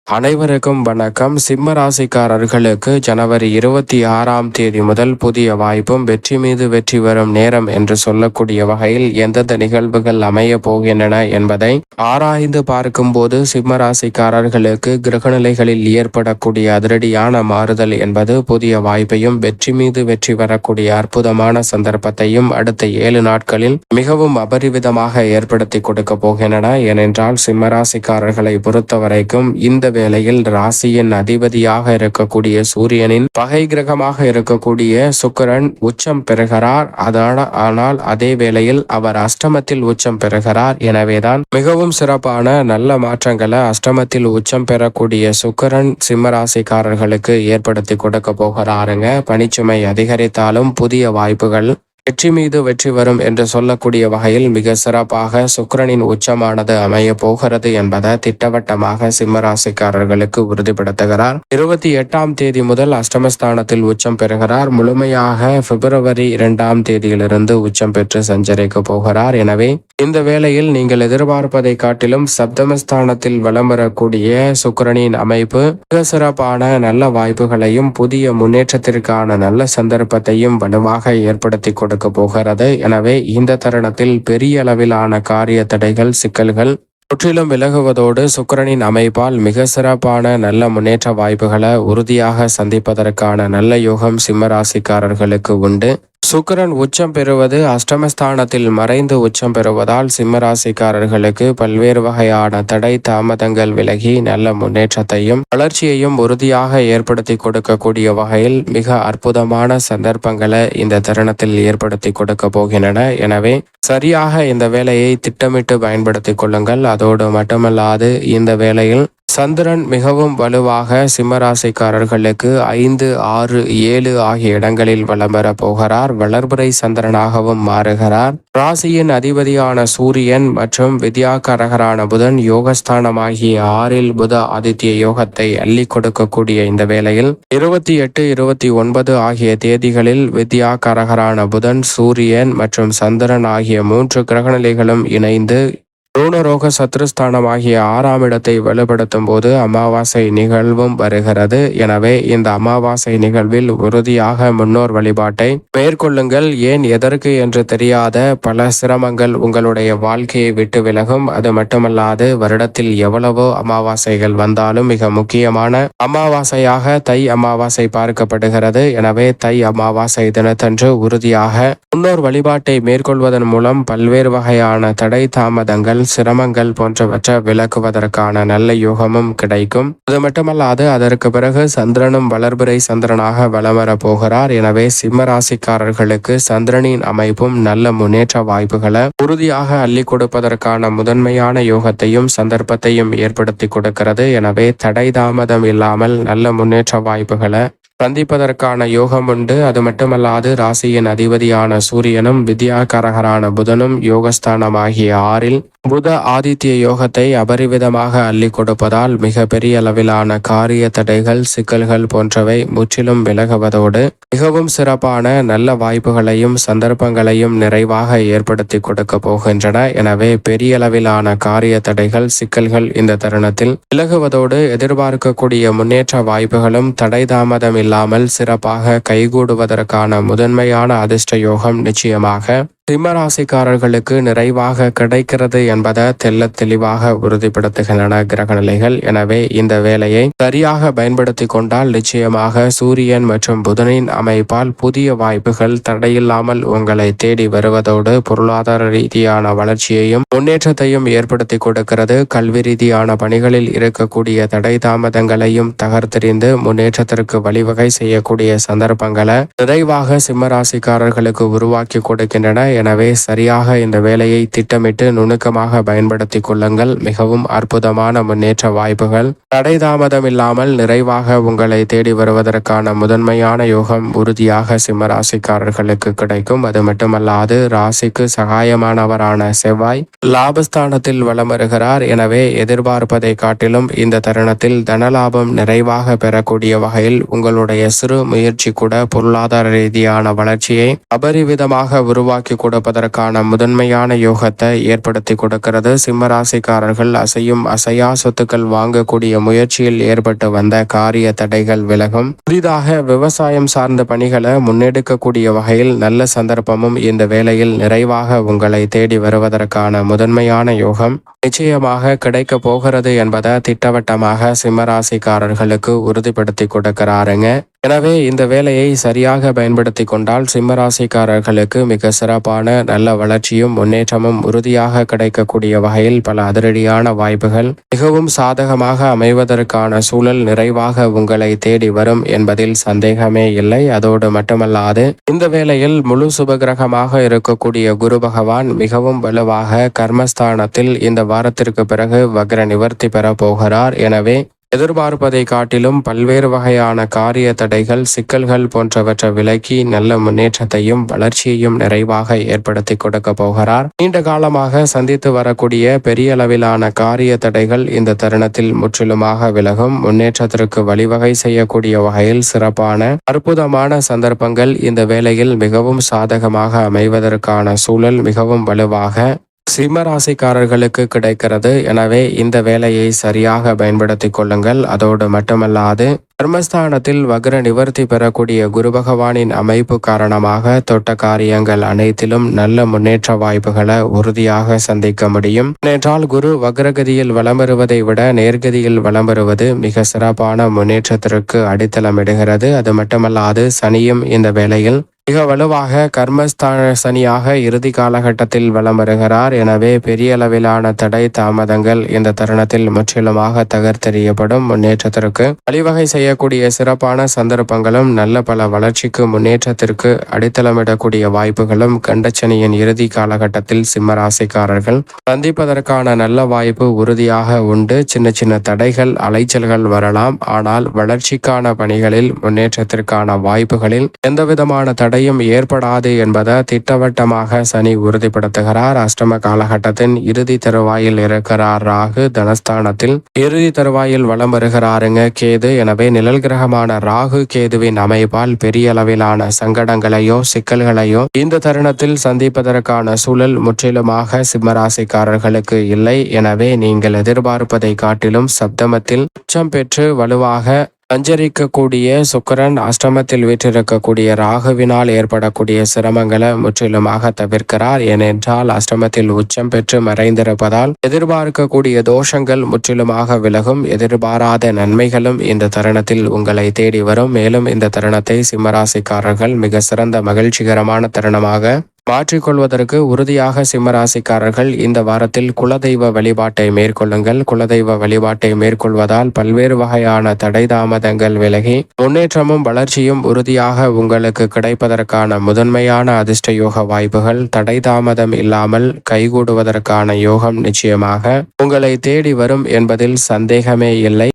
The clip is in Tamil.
அனைவருக்கும் வணக்கம். சிம்ம ராசிக்காரர்களுக்கு ஜனவரி 26ஆம் தேதி முதல் புதிய வாய்ப்பும் வெற்றி மீது வெற்றி வரும் நேரம் என்று சொல்லக்கூடிய வகையில் எந்தெந்த நிகழ்வுகள் அமைய போகின்றன என்பதை ஆராய்ந்து பார்க்கும்போது சிம்ம ராசிக்காரர்களுக்கு கிரகநிலைகளில் ஏற்படக்கூடிய அதிரடியான மாறுதல் என்பது புதிய வாய்ப்பையும் வெற்றி மீது வெற்றி வரக்கூடிய அற்புதமான சந்தர்ப்பத்தையும் அடுத்த 7 நாட்களில் மிகவும் அபரிவிதமாக ஏற்படுத்தி கொடுக்க போகின்றன. ஏனென்றால் சிம்ம ராசிக்காரர்களை பொறுத்தவரைக்கும் இந்த வேளையில் ராசியின் அதிபதியாக இருக்கக்கூடிய சூரியனின் பகை கிரகமாக இருக்கக்கூடிய சுக்கிரன் உச்சம் பெறுகிறார். ஆனால் அதே வேளையில் அவர் அஷ்டமத்தில் உச்சம் பெறுகிறார். எனவேதான் மிகவும் சிறப்பான நல்ல மாற்றங்களை அஷ்டமத்தில் உச்சம் பெறக்கூடிய சுக்கிரன் சிம்மராசிக்காரர்களுக்கு ஏற்படுத்தி கொடுக்க போகிறாருங்க. பணிச்சுமை அதிகரித்தாலும் புதிய வாய்ப்புகள் வெற்றி மீது வெற்றி வரும் என்று சொல்லக்கூடிய வகையில் மிக சிறப்பாக சுக்கிரனின் உச்சமானது அமைய போகிறது என்பதை திட்டவட்டமாக சிம்மராசிக்காரர்களுக்கு உறுதிப்படுத்துகிறார். 28ஆம் தேதி முதல் அஷ்டமஸ்தானத்தில் உச்சம் பெறுகிறார். முழுமையாக பிப்ரவரி 2ஆம் தேதியிலிருந்து உச்சம் பெற்று சஞ்சரிக்க போகிறார். எனவே இந்த வேளையில் நீங்கள் எதிர்பார்ப்பதை காட்டிலும் சப்தமஸ்தானத்தில் வலம் வரக்கூடிய சுக்கிரனின் அமைப்பு மிக சிறப்பான நல்ல வாய்ப்புகளையும் புதிய முன்னேற்றத்திற்கான நல்ல சந்தர்ப்பத்தையும் வலுவாக ஏற்படுத்தி கொடுக்க போகிறது. எனவே இந்த தருணத்தில் பெரிய அளவிலான காரிய தடைகள் சிக்கல்கள் முற்றிலும் விலகுவதோடு சுக்கிரனின் அமைப்பால் மிக சிறப்பான நல்ல முன்னேற்ற வாய்ப்புகளை உறுதியாக சந்திப்பதற்கான நல்ல யோகம் சிம்மராசிக்காரர்களுக்கு உண்டு. சுக்கிரன் உச்சம் பெறுவது அஷ்டமஸ்தானத்தில் மறைந்து உச்சம் பெறுவதால் சிம்மராசிக்காரர்களுக்கு பல்வேறு வகையான தடை தாமதங்கள் விலகி நல்ல முன்னேற்றத்தையும் வளர்ச்சியையும் உறுதியாக ஏற்படுத்தி கொடுக்கக்கூடிய வகையில் மிக அற்புதமான சந்தர்ப்பங்களை இந்த தருணத்தில் ஏற்படுத்தி கொடுக்க போகின்றன. எனவே சரியாக இந்த வேலையை திட்டமிட்டு பயன்படுத்திக் கொள்ளுங்கள். அதோடு மட்டுமல்லாது இந்த வேளையில் சந்திரன் மிகவும் வலுவாக சிம்மராசிக்காரர்களுக்கு 5, 6, 7 ஆகிய இடங்களில் வலம் பெற போகிறார். வளர்பிறை சந்திரனாகவும் மாறுகிறார். ராசியின் அதிபதியான சூரியன் மற்றும் வித்யாகாரகரான புதன் யோகஸ்தானமாகிய 6ல் புத ஆதித்ய யோகத்தை அள்ளி கொடுக்கக்கூடிய இந்த வேளையில் 28, 29 ஆகிய தேதிகளில் வித்யாகாரகரான புதன், சூரியன் மற்றும் சந்திரன் ஆகிய 3 கிரகநிலைகளும் இணைந்து ருணரோக சத்ருஸ்தானம் ஆகிய 6ஆம் இடத்தை வலுப்படுத்தும் போது அமாவாசை நிகழ்வும் வருகிறது. எனவே இந்த அமாவாசை நிகழ்வில் உறுதியாக முன்னோர் வழிபாட்டை மேற்கொள்ளுங்கள். ஏன் எதற்கு என்று தெரியாத பல சிரமங்கள் உங்களுடைய வாழ்க்கையை விட்டு விலகும். அது மட்டுமல்லாது வருடத்தில் எவ்வளவோ அமாவாசைகள் வந்தாலும் மிக முக்கியமான அமாவாசையாக தை அமாவாசை பார்க்கப்படுகிறது. எனவே தை அமாவாசை தினத்தன்று உறுதியாக முன்னோர் வழிபாட்டை மேற்கொள்வதன் மூலம் பல்வேறு வகையான தடை தாமதங்கள் சிரமங்கள் போன்றவற்றை விலக்குவதற்கான நல்ல யோகமும் கிடைக்கும். அது மட்டுமல்லாது அதற்கு பிறகு சந்திரனும் வளர்பிறை சந்திரனாக வலம் வர போகிறார். எனவே சிம்ம ராசிக்காரர்களுக்கு சந்திரனின் அமைப்பும் நல்ல முன்னேற்ற வாய்ப்புகளை உறுதியாக அள்ளி கொடுப்பதற்கான முதன்மையான யோகத்தையும் சந்தர்ப்பத்தையும் ஏற்படுத்தி கொடுக்கிறது. எனவே தடை தாமதம் இல்லாமல் நல்ல முன்னேற்ற வாய்ப்புகளை சந்திப்பதற்கான யோகம் உண்டு. அது மட்டுமல்லாது ராசியின் அதிபதியான சூரியனும் வித்யாகாரகரான புதனும் யோகஸ்தானம் ஆகிய 6ல் புத ஆதித்ய யோகத்தை அபரிவிதமாக அள்ளி கொடுப்பதால் மிக பெரிய அளவிலான காரிய தடைகள் சிக்கல்கள் போன்றவை முற்றிலும் விலகுவதோடு மிகவும் சிறப்பான நல்ல வாய்ப்புகளையும் சந்தர்ப்பங்களையும் நிறைவாக ஏற்படுத்தி கொடுக்க போகின்றன. எனவே பெரிய அளவிலான காரிய தடைகள் சிக்கல்கள் இந்த தருணத்தில் விலகுவதோடு எதிர்பார்க்கக்கூடிய முன்னேற்ற வாய்ப்புகளும் தடை தாமதம் இல்லாமல் சிறப்பாக கைகூடுவதற்கான முதன்மையான அதிர்ஷ்ட யோகம் நிச்சயமாக சிம்மராசிக்காரர்களுக்கு நிறைவாக கிடைக்கிறது என்பதை தெல்ல தெளிவாக உறுதிப்படுத்துகின்றன கிரகநிலைகள். எனவே இந்த வேலையை சரியாக பயன்படுத்தி கொண்டால் நிச்சயமாக சூரியன் மற்றும் புதனின் அமைப்பால் புதிய வாய்ப்புகள் தடையில்லாமல் உங்களை தேடி வருவதோடு பொருளாதார ரீதியான வளர்ச்சியையும் முன்னேற்றத்தையும் ஏற்படுத்தி கொடுக்கிறது. கல்வி ரீதியான பணிகளில் இருக்கக்கூடிய தடை தாமதங்களையும் தகர்த்தெறிந்து முன்னேற்றத்திற்கு வழிவகை செய்யக்கூடிய சந்தர்ப்பங்களை நிறைவாக சிம்மராசிக்காரர்களுக்கு உருவாக்கி கொடுக்கின்றன. எனவே சரியாக இந்த வேலையை திட்டமிட்டு நுணுக்கமாக பயன்படுத்தி கொள்ளுங்கள். மிகவும் அற்புதமான முன்னேற்ற வாய்ப்புகள் தடை தாமதம் இல்லாமல் நிறைவாக உங்களை தேடி வருவதற்கான முதன்மையான யோகம் உறுதியாக சிம்மராசிக்காரர்களுக்கு கிடைக்கும். அது மட்டுமல்லாது ராசிக்கு சகாயமானவரான செவ்வாய் லாபஸ்தானத்தில் வலம் வருகிறார். எனவே எதிர்பார்ப்பதை காட்டிலும் இந்த தருணத்தில் தனலாபம் நிறைவாக பெறக்கூடிய வகையில் உங்களுடைய சிறு முயற்சி கூட பொருளாதார ரீதியான வளர்ச்சியை அபரிவிதமாக உருவாக்கி கொடுப்பதற்கான முதன்மையான யோகத்தை ஏற்படுத்தி கொடுக்கிறது. சிம்ம ராசிக்காரர்கள் அசையும் அசையா சொத்துக்கள் வாங்கக்கூடிய முயற்சியில் ஏற்பட்டு வந்த காரிய தடைகள் விலகும். புதிதாக விவசாயம் சார்ந்த பணிகளை முன்னெடுக்கக்கூடிய வகையில் நல்ல சந்தர்ப்பமும் இந்த வேளையில் நிறைவாக உங்களை தேடி வருவதற்கான முதன்மையான யோகம் நிச்சயமாக கிடைக்க போகிறது என்பதை திட்டவட்டமாக சிம்மராசிக்காரர்களுக்கு உறுதிப்படுத்தி கொடுக்கிறாருங்க. எனவே இந்த வேலையை சரியாக பயன்படுத்தி கொண்டால் சிம்மராசிக்காரர்களுக்கு மிக சிறப்பான நல்ல வளர்ச்சியும் முன்னேற்றமும் உறுதியாக கிடைக்கக்கூடிய வகையில் பல அதிரடியான வாய்ப்புகள் மிகவும் சாதகமாக அமைவதற்கான சூழல் நிறைவாக உங்களை தேடி வரும் என்பதில் சந்தேகமே இல்லை. அதோடு மட்டுமல்லாது இந்த வேளையில் முழு சுபகிரகமாக இருக்கக்கூடிய குரு பகவான் மிகவும் வலுவாக கர்மஸ்தானத்தில் இந்த வாரத்திற்கு பிறகு வக்ர நிவர்த்தி பெற போகிறார். எனவே எதிர்பார்ப்பதை காட்டிலும் பல்வேறு வகையான காரிய தடைகள் சிக்கல்கள் போன்றவற்றை விலக்கி நல்ல முன்னேற்றத்தையும் வளர்ச்சியையும் நிறைவாக ஏற்படுத்தி கொடுக்க போகிறார். நீண்ட காலமாக சந்தித்து வரக்கூடிய பெரிய அளவிலான காரிய தடைகள் இந்த தருணத்தில் முற்றிலுமாக விலகும். முன்னேற்றத்திற்கு வழிவகை செய்யக்கூடிய வகையில் சிறப்பான அற்புதமான சந்தர்ப்பங்கள் இந்த வேளையில் மிகவும் சாதகமாக அமைவதற்கான சூழல் மிகவும் வலுவாக சிம்மராசிக்காரர்களுக்கு கிடைக்கிறது. எனவே இந்த வேலையை சரியாக பயன்படுத்தி கொள்ளுங்கள். அதோடு மட்டுமல்லாது கர்மஸ்தானத்தில் வக்ர நிவர்த்தி பெறக்கூடிய குரு பகவானின் அமைப்பு காரணமாக தொட்ட காரியங்கள் அனைத்திலும் நல்ல முன்னேற்ற வாய்ப்புகளை உறுதியாக சந்திக்க முடியும். ஏனென்றால் குரு வக்ரகதியில் வலம் வருவதை விட நேர்கதியில் வலம் வருவது மிக சிறப்பான முன்னேற்றத்திற்கு அடித்தளமிடுகிறது. அது மட்டுமல்லாது சனியும் இந்த வேளையில் மிக வலுவாக கர்மஸ்தான சனியாக இறுதி காலகட்டத்தில் வலம் வருகிறார். எனவே பெரிய அளவிலான தடை தாமதங்கள் இந்த தருணத்தில் முற்றிலுமாக தகர்த்தெறியப்படும். முன்னேற்றத்திற்கு வழிவகை செய்யக்கூடிய சிறப்பான சந்தர்ப்பங்களும் நல்ல பல வளர்ச்சிக்கு முன்னேற்றத்திற்கு அடித்தளமிடக்கூடிய வாய்ப்புகளும் கண்டச்சனியின் இறுதி காலகட்டத்தில் சிம்மராசிக்காரர்கள் சந்திப்பதற்கான நல்ல வாய்ப்பு உறுதியாக உண்டு. சின்ன சின்ன தடைகள் அலைச்சல்கள் வரலாம். ஆனால் வளர்ச்சிக்கான பணிகளில் முன்னேற்றத்திற்கான வாய்ப்புகளில் எந்தவிதமான தடையும் ஏற்படாது என்பதை திட்டவட்டமாக சனி உறுதிப்படுத்துகிறார். அஷ்டம காலகட்டத்தின் இறுதி தருவாயில் இருக்கிறார் ராகு. தனஸ்தானத்தில் இறுதி தருவாயில் வலம் வருகிறாருங்க கேது. எனவே நிழல் கிரகமான ராகு கேதுவின் அமைப்பால் பெரிய அளவிலான சங்கடங்களையோ சிக்கல்களையோ இந்த தருணத்தில் சந்திப்பதற்கான சூழல் முற்றிலுமாக சிம்மராசிக்காரர்களுக்கு இல்லை. எனவே நீங்கள் எதிர்பார்ப்பதை காட்டிலும் சப்தமத்தில் உச்சம் பெற்று வலுவாக சஞ்சரிக்கக்கூடிய சுக்கிரன் அஷ்டமத்தில் வீற்றிருக்கக்கூடிய ராகுவினால் ஏற்படக்கூடிய சிரமங்களை முற்றிலுமாக தவிர்க்கிறார். ஏனென்றால் அஷ்டமத்தில் உச்சம் பெற்று மறைந்திருப்பதால் எதிர்பார்க்கக்கூடிய தோஷங்கள் முற்றிலுமாக விலகும். எதிர்பாராத நன்மைகளும் இந்த தருணத்தில் உங்களை தேடி வரும். மேலும் இந்த தருணத்தை சிம்மராசிக்காரர்கள் மிக சிறந்த மகிழ்ச்சிகரமான தருணமாக மாற்றிக்கொள்வதற்கு உறுதியாக சிம்மராசிக்காரர்கள் இந்த வாரத்தில் குலதெய்வ வழிபாட்டை மேற்கொள்ளுங்கள். குலதெய்வ வழிபாட்டை மேற்கொள்வதால் பல்வேறு வகையான தடை தாமதங்கள் விலகி முன்னேற்றமும் வளர்ச்சியும் உறுதியாக உங்களுக்கு கிடைப்பதற்கான முதன்மையான அதிர்ஷ்ட யோக வாய்ப்புகள் தடை தாமதம் இல்லாமல் கைகூடுவதற்கான யோகம் நிச்சயமாக உங்களை தேடி வரும் என்பதில் சந்தேகமே இல்லை.